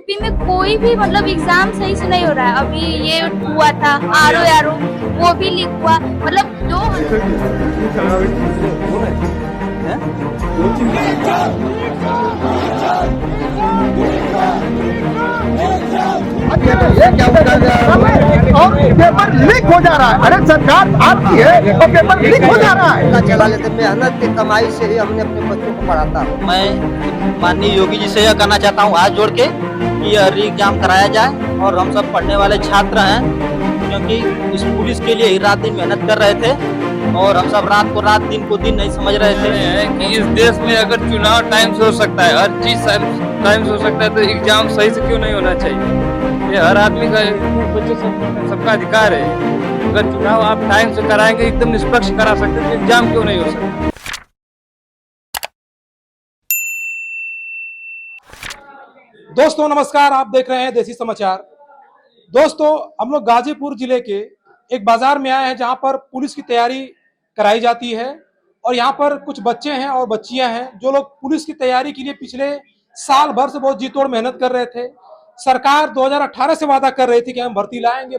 UP में कोई भी मतलब एग्जाम सही से नहीं हो रहा है। अभी ये हुआ था आरओ वो भी लीक हुआ, मतलब दो ये क्या और पेपर लीक हो जा रहा है। अरे सरकार आपकी है और पेपर लीक हो जा रहा है। चला लेते, मेहनत की कमाई से ही हमने अपने बच्चों को पढ़ाता। मैं माननीय योगी जी से यह कहना चाहता हूँ हाथ जोड़ के कि यह री एग्जाम कराया जाए और हम सब पढ़ने वाले छात्र हैं, क्योंकि इस पुलिस के लिए ही रात दिन मेहनत कर रहे थे और हम सब रात को रात दिन को दिन नहीं समझ रहे थे कि इस देश में अगर चुनाव टाइम से हो सकता है, हर चीज टाइम से हो सकता है, तो एग्जाम सही से क्यों नहीं होना चाहिए? ये हर आदमी का बच्चे सबका अधिकार है। अगर चुनाव आप टाइम से कराएंगे, एकदम निष्पक्ष करा सकते हैं, तो एग्जाम क्यों नहीं हो सकता? दोस्तों नमस्कार, आप देख रहे हैं देसी समाचार। दोस्तों हम लोग गाजीपुर जिले के एक बाजार में आए हैं जहां पर पुलिस की तैयारी कराई जाती है और यहां पर कुछ बच्चे हैं और बच्चियां हैं जो लोग पुलिस की तैयारी के लिए पिछले साल भर से बहुत जी तोड़ मेहनत कर रहे थे। सरकार 2018 से वादा कर रही थी कि हम भर्ती लाएंगे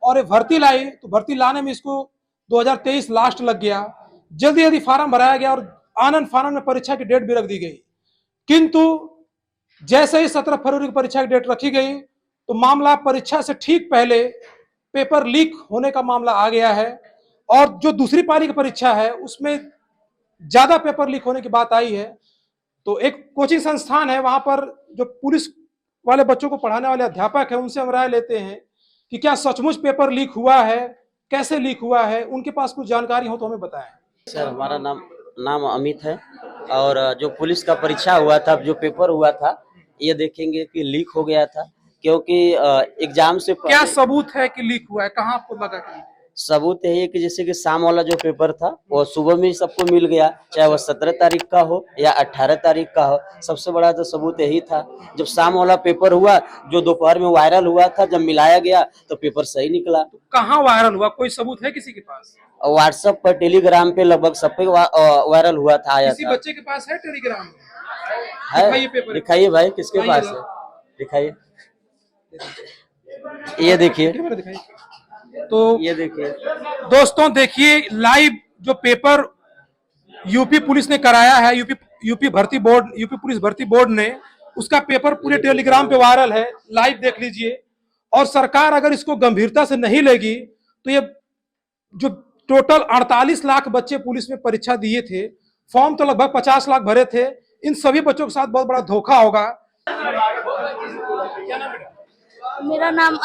और ये भर्ती लाई, तो भर्ती लाने में इसको 2023 लास्ट लग गया। जल्दी जल्दी फार्म भराया गया और आनन फानन में परीक्षा की डेट भी रख दी गई, किंतु जैसे ही 17 फरवरी की परीक्षा की डेट रखी गई तो मामला परीक्षा से ठीक पहले पेपर लीक होने का मामला आ गया है और जो दूसरी पारी की परीक्षा है उसमें ज्यादा पेपर लीक होने की बात आई है। तो एक कोचिंग संस्थान है, वहां पर जो पुलिस वाले बच्चों को पढ़ाने वाले अध्यापक है, उनसे हम राय लेते हैं कि क्या सचमुच पेपर लीक हुआ है, कैसे लीक हुआ है, उनके पास कुछ जानकारी हो तो हमें बताएं। सर हमारा नाम अमित है और जो पुलिस का परीक्षा हुआ था, जो पेपर हुआ था, ये देखेंगे कि लीक हो गया था, क्योंकि एग्जाम से क्या सबूत है कि लीक हुआ है? कहाँ आपको लगा कि सबूत यही है कि जैसे कि शाम वाला जो पेपर था वो सुबह में सबको मिल गया, चाहे वो 17 तारीख का हो या 18 तारीख का हो। सबसे बड़ा तो सबूत यही था। जब शाम वाला पेपर हुआ, जो दोपहर में वायरल हुआ था, जब मिलाया गया तो पेपर सही निकला। तो कहाँ वायरल हुआ? कोई सबूत है किसी के पास? व्हाट्सएप पर, टेलीग्राम पे लगभग सब पे वायरल हुआ था, आया किसी था। बच्चे के पास है टेलीग्राम? है, दिखाइए भाई, किसके पास है, दिखाइए। ये देखिए, तो ये देखिए दोस्तों, देखिए लाइव जो पेपर यूपी पुलिस ने कराया है, यूपी भर्ती बोर्ड, यूपी पुलिस भर्ती बोर्ड ने, उसका पेपर पूरे टेलीग्राम पे वायरल है, लाइव देख लीजिए। और सरकार अगर इसको गंभीरता से नहीं लेगी तो ये जो टोटल 48 लाख बच्चे पुलिस में परीक्षा दिए थे, फॉर्म तो लगभग 50 लाख भरे थे, इन सभी बच्चों के साथ बहुत बड़ा धोखा होगा। मेरा नाम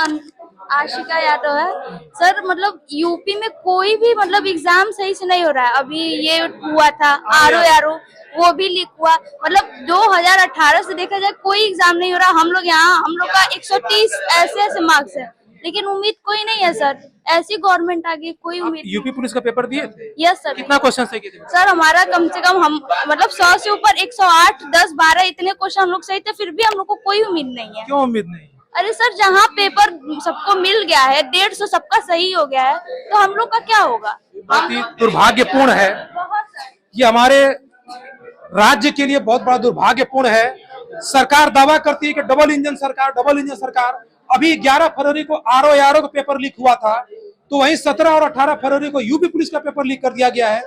आशिका यादव है। सर मतलब यूपी में कोई भी मतलब एग्जाम सही से नहीं हो रहा है। अभी ये हुआ था आरओ वो भी लीक हुआ, मतलब 2018 से देखा जाए कोई एग्जाम नहीं हो रहा। हम लोग का 130 ऐसे मार्क्स है, लेकिन उम्मीद कोई नहीं है सर। ऐसी गवर्नमेंट आ गई, कोई उम्मीद। यूपी पुलिस का पेपर दिए थे? Yes sir. कितना क्वेश्चन सही किए थे? सर हमारा कम से कम हम मतलब 100 से ऊपर 108, 10, 12 इतने क्वेश्चन हम लोग सही थे, फिर भी हम लोग को कोई उम्मीद नहीं है। क्यों उम्मीद नहीं? अरे सर, जहाँ पेपर सबको मिल गया है, 150 सबका सही हो गया है, तो हम लोग का क्या होगा? बहुत ही दुर्भाग्यपूर्ण है, ये हमारे राज्य के लिए बहुत बड़ा दुर्भाग्यपूर्ण है। सरकार दावा करती है कि डबल इंजन सरकार। अभी 11 फरवरी को आरओ का पेपर लीक हुआ था, तो वहीं 17 और 18 फरवरी को यूपी पुलिस का पेपर लीक कर दिया गया है।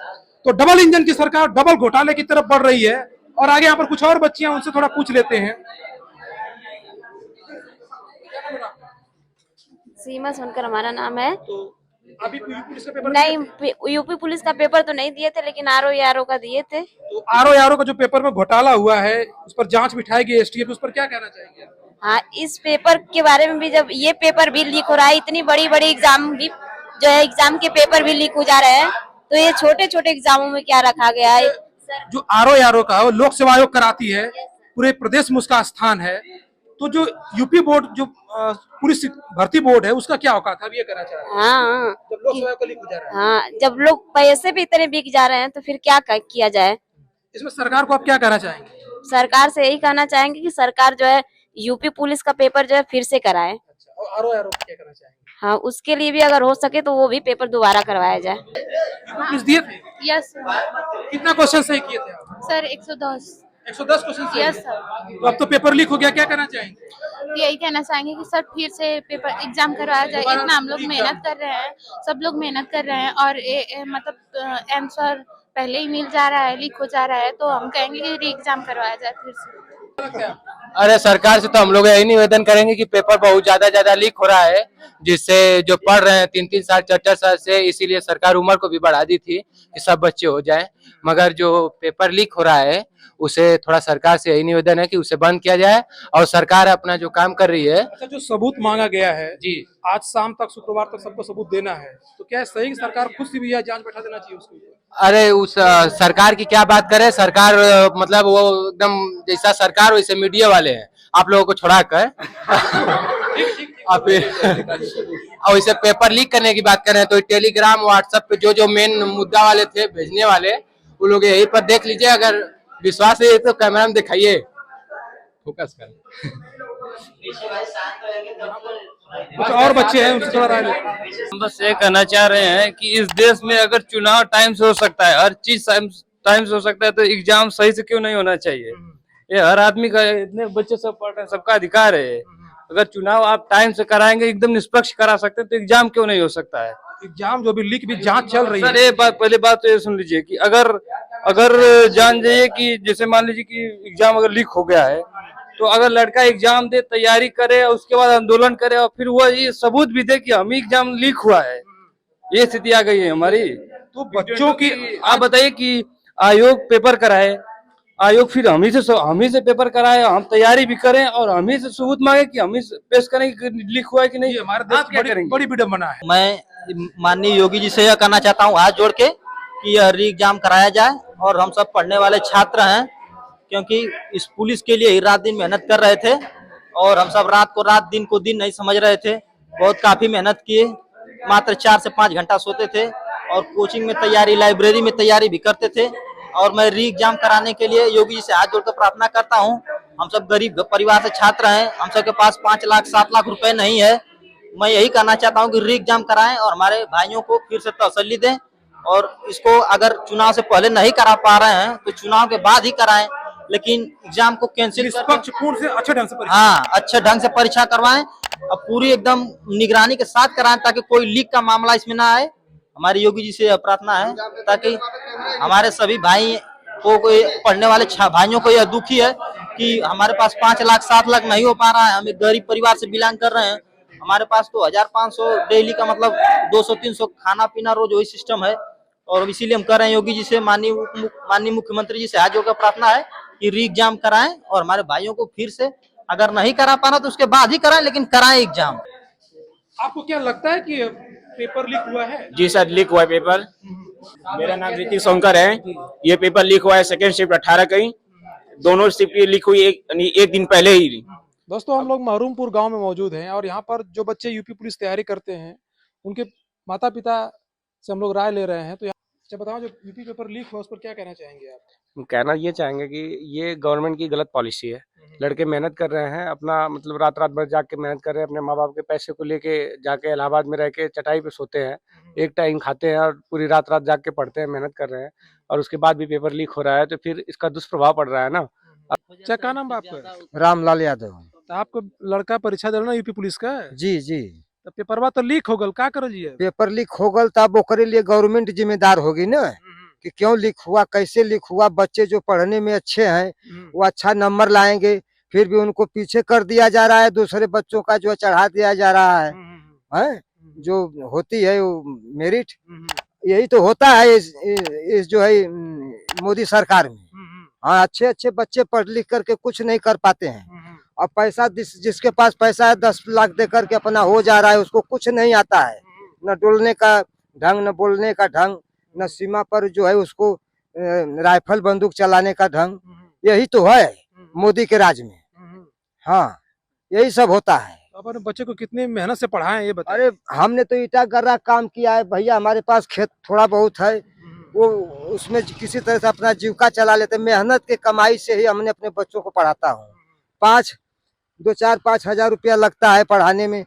तो डबल इंजन की सरकार डबल घोटाले की तरफ बढ़ रही है। और आगे यहाँ पर कुछ और बच्चियां, उनसे थोड़ा पूछ लेते हैं। सीमा सोनकर हमारा नाम है। तो अभी यूपी पुलिस का पेपर नहीं, यूपी पुलिस का पेपर तो नहीं दिए थे, लेकिन आरओ का दिए थे। तो आरओ का जो पेपर में घोटाला हुआ है, उस पर जांच बिठाएगी एसटीएफ, उस पर क्या कहना चाहेंगे? हाँ, इस पेपर के बारे में भी, जब ये पेपर भी लीक हो रहा है, इतनी बड़ी एग्जाम भी जो है, एग्जाम के पेपर भी लीक हो जा रहे हैं, तो ये छोटे छोटे एग्जामों में क्या रखा गया है? जो आरओ का वो लोक सेवा आयोग कराती है, पूरे प्रदेश में उसका स्थान है। तो जो यूपी बोर्ड, जो पुलिस भर्ती बोर्ड है, उसका क्या औकात है? अब ये कहना चाह रहे हैं। हाँ, जब लोक सेवा को लीक हो जा रहा है। हाँ, जब लोग पैसे भी इतने बिक जा रहे हैं, तो फिर क्या किया जाए? इसमें सरकार को आप क्या कहना चाहेंगे? सरकार से यही कहना चाहेंगे कि सरकार जो है यूपी पुलिस का पेपर जो है फिर से कराए। अच्छा, और आरओ क्या कहना चाहेंगे? हाँ, उसके लिए भी अगर हो सके तो वो भी पेपर दोबारा करवाया जाए। यूपी पुलिस दिए थे? यस कितना क्वेश्चन सही किए थे आप? सर 110। 110 question yes sir. तो अब तो पेपर लीक हो गया, क्या कहना चाहेंगे? यही कहना चाहेंगे कि सर फिर से पेपर एग्जाम करवाया जाए। इतना हम लोग मेहनत कर रहे हैं, सब लोग मेहनत कर रहे हैं और मतलब आंसर पहले ही मिल जा रहा है, लीक हो जा रहा है, तो हम कहेंगे कि री एग्जाम करवाया जाए फिर से। अरे सरकार से तो हम लोग यही निवेदन करेंगे कि पेपर बहुत ज्यादा लीक हो रहा है, जिससे जो पढ़ रहे हैं 3-3 साल 4-4 साल से, इसीलिए सरकार उम्र को भी बढ़ा दी थी कि सब बच्चे हो जाएं। मगर जो पेपर लीक हो रहा है उसे थोड़ा सरकार से यही निवेदन है कि उसे बंद किया जाए और सरकार अपना जो काम कर रही है। अच्छा, जो सबूत मांगा गया है जी, आज शाम तक, शुक्रवार तक सबको सबूत देना है, तो क्या सही कि सरकार खुद से भी यह जांच बैठा देना चाहिए उसको? अरे उस सरकार की क्या बात करे, सरकार मतलब वो एकदम जैसा सरकार वैसे मीडिया वाले हैं, आप लोगों को छोड़ा कर और इसे पेपर लीक करने की बात करें तो टेलीग्राम व्हाट्सएप पे जो मेन मुद्दा वाले थे भेजने वाले, वो लोग यही पर देख लीजिए। अगर विश्वास है तो कैमरा में दिखाइए, फोकस कर। कुछ और बच्चे हैं, उनसे थोड़ा राय लें। हम बस ये कहना चाह रहे हैं कि इस देश में अगर चुनाव टाइम से हो सकता है, हर चीज टाइम से हो सकता है, तो एग्जाम सही से क्यों नहीं होना चाहिए? ये हर आदमी का, इतने बच्चे सब पढ़ रहे हैं, सबका अधिकार है। अगर चुनाव आप टाइम से कराएंगे, एकदम निष्पक्ष करा सकते हैं, तो एग्जाम क्यों नहीं हो सकता है? एग्जाम जो भी लीक भी जांच चल रही सर है। ये बात, पहले बात तो ये सुन लीजिए कि अगर जान जाइए कि जैसे मान लीजिए कि एग्जाम अगर लीक हो गया है, तो अगर लड़का एग्जाम दे, तैयारी करे और उसके बाद आंदोलन करे और फिर वो ये सबूत भी दे कि हम ही एग्जाम लीक हुआ है, ये स्थिति आ गई है हमारी। तो बच्चों की, आप बताइए कि आयोग पेपर कराए, आयोग फिर हम ही से पेपर कराए, हम तैयारी भी करें और हम ही से सबूत मांगे कि हम ही पेश करें कि लीक हुआ है कि नहीं। ये हमारे देश आप क्या की करेंगे? बड़ी विडम्बना है। मैं माननीय योगी जी से यह कहना चाहता हूँ हाथ जोड़ के कि यह री एग्जाम कराया जाए और हम सब पढ़ने वाले छात्र हैं, क्योंकि इस पुलिस के लिए ही रात दिन मेहनत कर रहे थे और हम सब रात को रात, दिन को दिन नहीं समझ रहे थे। बहुत काफी मेहनत किए, मात्र 4 से 5 घंटा सोते थे और कोचिंग में तैयारी, लाइब्रेरी में तैयारी भी करते थे। और मैं री एग्जाम कराने के लिए योगी जी से हाथ जोड़कर प्रार्थना करता हूं। हम सब गरीब परिवार से छात्र हैं, हम सब के पास 5 लाख 7 लाख रुपए नहीं है। मैं यही कहना चाहता हूं कि री एग्जाम कराएं और हमारे भाइयों को फिर से तसल्ली दें और इसको अगर चुनाव से पहले नहीं करा पा रहे हैं तो चुनाव के बाद ही कराएं, लेकिन एग्जाम को कैंसिल निष्पक्ष पूर्ण से अच्छे ढंग से परीक्षा। हाँ, अच्छे ढंग से परीक्षा करवाएं और पूरी एकदम निगरानी के साथ कराएं ताकि कोई लीक का मामला इसमें ना आए। हमारी योगी जी से प्रार्थना है ताकि हमारे सभी भाई को, कोई पढ़ने वाले भाइयों को यह दुखी है कि हमारे पास 5 लाख 7 लाख नहीं हो पा रहा है। हम एक गरीब परिवार से बिलोंग कर रहे हैं, हमारे पास तो 1500 डेली का मतलब 200-300 खाना पीना रोज वही सिस्टम है। और इसीलिए हम कर रहे हैं योगी जी से, माननीय मुख्यमंत्री जी से हाथ जोड़कर प्रार्थना है कि री एग्जाम कराएं और हमारे भाइयों को फिर से, अगर नहीं करा पाना तो उसके बाद ही कराएं, लेकिन कराएं एग्जाम। आपको क्या लगता है कि पेपर लीक हुआ है? जी सर, लीक हुआ है पेपर। मेरा नाम ऋतिक शंकर है। ये पेपर लीक हुआ है, सेकेंड शिफ्ट 18 की, दोनों शिफ्ट लीक हुई एक दिन पहले ही। दोस्तों, हम लोग महरूमपुर गांव में मौजूद हैं और यहाँ पर जो बच्चे यूपी पुलिस तैयारी करते हैं, उनके माता पिता से हम लोग राय ले रहे हैं। तो अच्छा बताओ, जो यूपी पेपर लीक हुआ उस पर क्या कहना चाहेंगे आप? कहना ये चाहेंगे कि ये गवर्नमेंट की गलत पॉलिसी है। लड़के मेहनत कर रहे हैं, अपना मतलब रात भर जाग के मेहनत कर रहे हैं, अपने माँ बाप के पैसे को लेके जाके इलाहाबाद में रह के चटाई पे सोते हैं, एक टाइम खाते हैं और पूरी रात जाग के पढ़ते हैं, मेहनत कर रहे हैं, और उसके बाद भी पेपर लीक हो रहा है, तो फिर इसका दुष्प्रभाव पड़ रहा है ना। अच्छा, क्या नाम है आपका? रामलाल यादव। तो आपको लड़का परीक्षा देना यूपी पुलिस का? जी जी। तो पेपरवा तो लीक हो गल, का करिए? पेपर लीक हो गल तब ओकरे लिए गवर्नमेंट जिम्मेदार होगी ना कि क्यों लीक हुआ, कैसे लीक हुआ। बच्चे जो पढ़ने में अच्छे हैं वो अच्छा नंबर लाएंगे, फिर भी उनको पीछे कर दिया जा रहा है, दूसरे बच्चों का जो चढ़ा दिया जा रहा है जो होती है वो मेरिट। यही तो होता है इस जो है मोदी सरकार में। हाँ, अच्छे अच्छे बच्चे पढ़ लिख करके कुछ नहीं कर पाते हैं और पैसा जिसके पास पैसा है 10 लाख दे करके अपना हो जा रहा है, उसको कुछ नहीं आता है, न डोलने का ढंग, न बोलने का ढंग, न सीमा पर जो है उसको राइफल बंदूक चलाने का ढंग। यही तो है मोदी के राज में। हाँ, यही सब होता है। अपने बच्चे को कितनी मेहनत से पढ़ाएं ये बताएं। अरे हमने तो ईटा गर्रा काम किया है भैया, हमारे पास खेत थोड़ा बहुत है, वो उसमें किसी तरह से अपना जीविका चला लेते। मेहनत के कमाई से ही हमने अपने बच्चों को पढ़ाता हूँ। 2-4-5 हजार रुपया लगता है पढ़ाने में।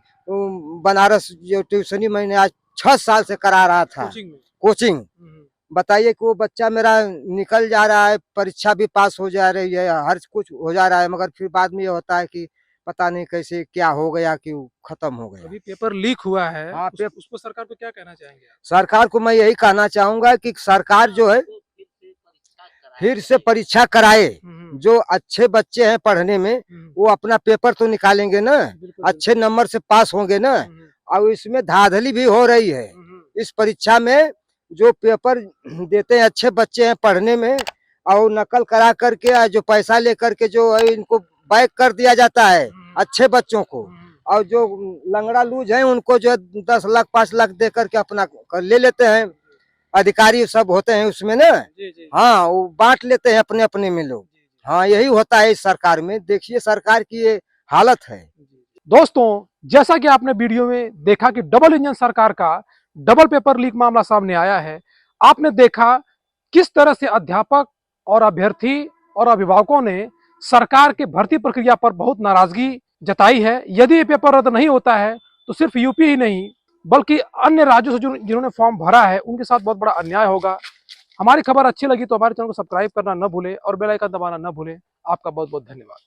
बनारस जो ट्यूशनी मैंने आज 6 साल से करा रहा था कोचिंग, बताइए कि वो बच्चा मेरा निकल जा रहा है, परीक्षा भी पास हो जा रही है, हर कुछ हो जा रहा है, मगर फिर बाद में ये होता है कि पता नहीं कैसे क्या हो गया कि वो खत्म हो गया। अभी पेपर लीक हुआ है, हाँ, उस पर सरकार को क्या कहना चाहेंगे आप? सरकार को मैं यही कहना चाहूंगा कि सरकार जो है फिर से परीक्षा कराए। जो अच्छे बच्चे हैं पढ़ने में वो अपना पेपर तो निकालेंगे ना, अच्छे नंबर से पास होंगे ना। और इसमें धांधली भी हो रही है इस परीक्षा में। जो पेपर देते हैं अच्छे बच्चे हैं पढ़ने में, और नकल करा करके जो पैसा लेकर के जो है इनको बैक कर दिया जाता है अच्छे बच्चों को, और जो लंगड़ा लूज है उनको जो 10 लाख 5 लाख दे करके अपना ले लेते हैं। अधिकारी सब होते हैं उसमें ना, हाँ वो बांट लेते हैं अपने अपने में लोग। हाँ यही होता है इस सरकार में। देखिए सरकार की ये हालत है। दोस्तों, जैसा कि आपने वीडियो में देखा कि डबल इंजन सरकार का डबल पेपर लीक मामला सामने आया है। आपने देखा किस तरह से अध्यापक और अभ्यर्थी और अभिभावकों ने सरकार के भर्ती प्रक्रिया पर बहुत नाराजगी जताई है। यदि ये पेपर रद्द नहीं होता है तो सिर्फ यूपी ही नहीं बल्कि अन्य राज्यों से जिन्होंने फॉर्म भरा है उनके साथ बहुत बड़ा अन्याय होगा। हमारी खबर अच्छी लगी तो हमारे चैनल को सब्सक्राइब करना न भूलें और बेल आइकन दबाना न भूलें। आपका बहुत बहुत धन्यवाद।